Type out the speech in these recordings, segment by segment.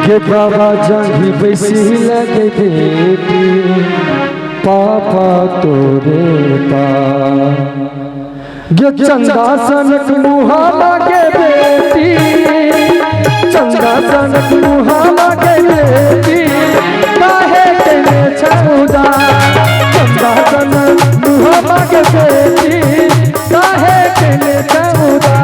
के बाबा जंगी बैसी लगे बेटी पापा तोरे पा गे चंदा सनक मुहा लागे बेटी चंदा सनक मुहा लागे बेटी काहे तेरे छौदा चंदा सनक मुहा लागे बेटी काहे तेरे छौदा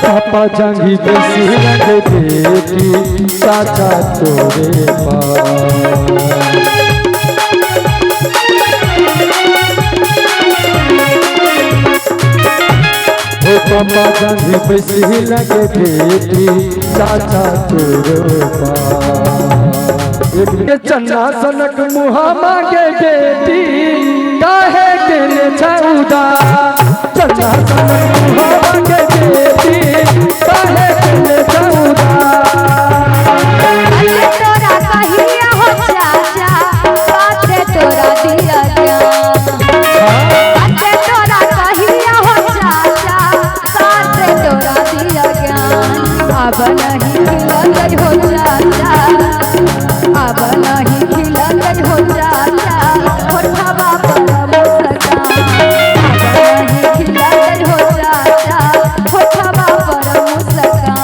पापा जंगी बैसी लगे बेटी चाचा तोरे पास पापा जंगी बैसी लगे बेटी चाचा तोरे पास एक चन्ना सनक मुहा मांगे बेटी काहे तेरे छौदा चन्ना सनक मुहा मांगे बेटी काहे तेरे छौदा तोरा कहिया हो चाचा बाते तोरा दिया ज्ञान तोरा कहिया हो चाचा बाते तोरा दिया ज्ञान अब नहीं खिलत हो चाचा अब नहीं खिलत हो चाचा होठवा पर मुस्कान अब नहीं खिलत हो चाचा होठवा पर मुस्कान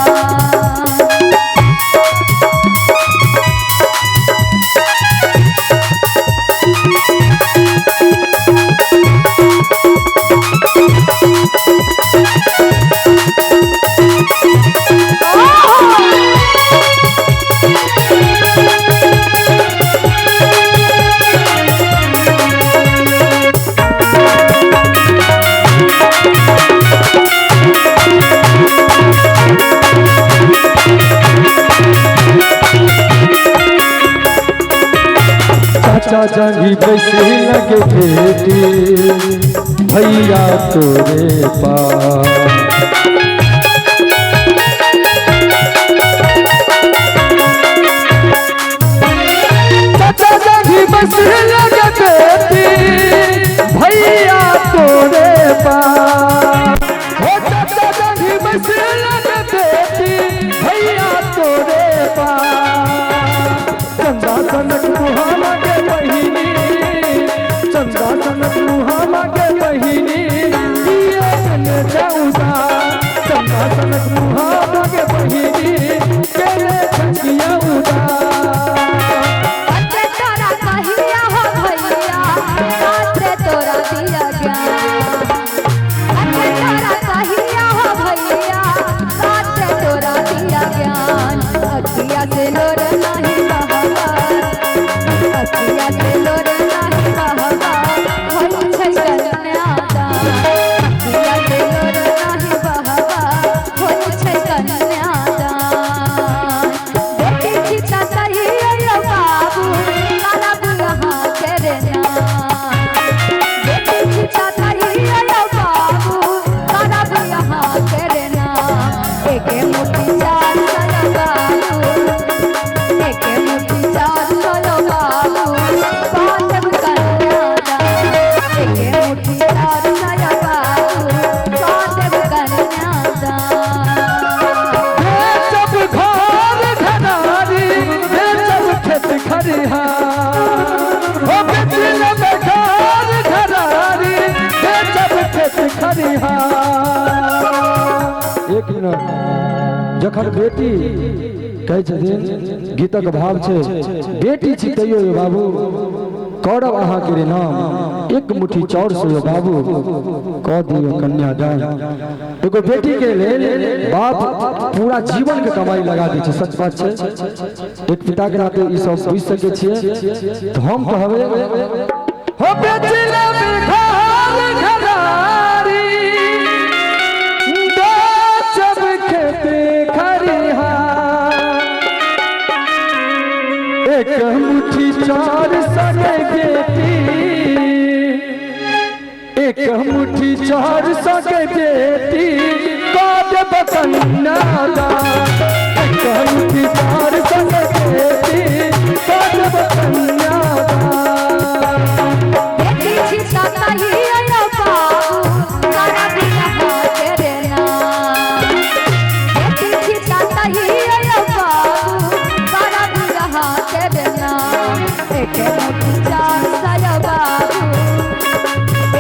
चाचा जंगी बैसी लगे बेटी भैया तोरे पास चाचा जंगी बैसी लगे बेटी भैया तोरे पास हो चाचा जंगी बैसी लगे बेटी भैया तोरे पास चंदा सनक मुहा लागे बहिनी चंदा सनक मुहा लागे बहिनी दिए ने जाऊदा चंदा सनक मुहा लागे बहिनी केले छकिया उदा तोरा कहिया हो भैया बाते तोरा दिया ज्ञान तोरा कहिया हो भैया बाते तोरा दिया ज्ञान अखिया से लोर नहीं बहवा अखिया से लोर नहीं बहवा होई छै कन्यादान अखिया से लोर नहीं बहवा होई छै कन्यादान बेटी चिता कहिया यो बाबू काला बुलहा तेरे नाम बेटी चिता कहिया यो बाबू काला बुलहा तेरे नाम एके मुट्ठी चार सलो बाबू एके मुट्ठी चार सलो बाबू बांधब कन्यादान एके मुट्ठी चार सलो बाबू बांधब कन्यादान जब घर घनारी जब खेत खरिहार हो बिजल में घर घनारी जब खेत खरिहार। 1 मिनट जखन बेटी कहै छथिन गीतक भाव छै बेटी छी तैयो यौ बाबू करब अहाँके रे नाम एक मुट्ठी चाउर से यौ बाबू कह दियो कन्यादान। एगो बेटी के लेल बाप पूरा जीवन के कमाई लगा दै छै, सच बात छै। एक पिता के नाते ई सब बुझि सकै छियै। तो हम कहबै हो बेचला बिहार घरारी जब खेते खरिहार एक मुट्ठी चार सगे बेटी एक मुट्ठी चार सगे बेटी काट बकन्यादा एक मुट्ठी चार सगे बेटी काट बकन्यादा। बेटी छिता कही आया बाबू तारा बिना तेरे नाम। बेटी छिता कही आया बाबू तारा बिना तेरे नाम। एक मुट्ठी चार साया बाबू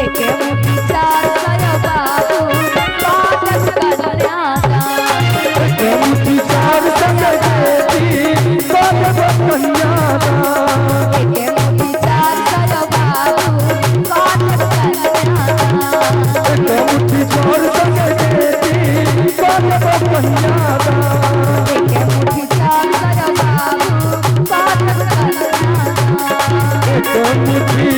एक मुट्ठी चार साया बाबू काट कन्यादा एक मुट्ठी चार सगे बेटी काट बकन्यादा। एक मुट्ठी चार साया बाबू काट कन्यादा एक मुट्ठी चार सगे बेटी काट बकन्यादा। एक मुट्ठी चार साया बाबू काट कन्यादा एक मुट्ठी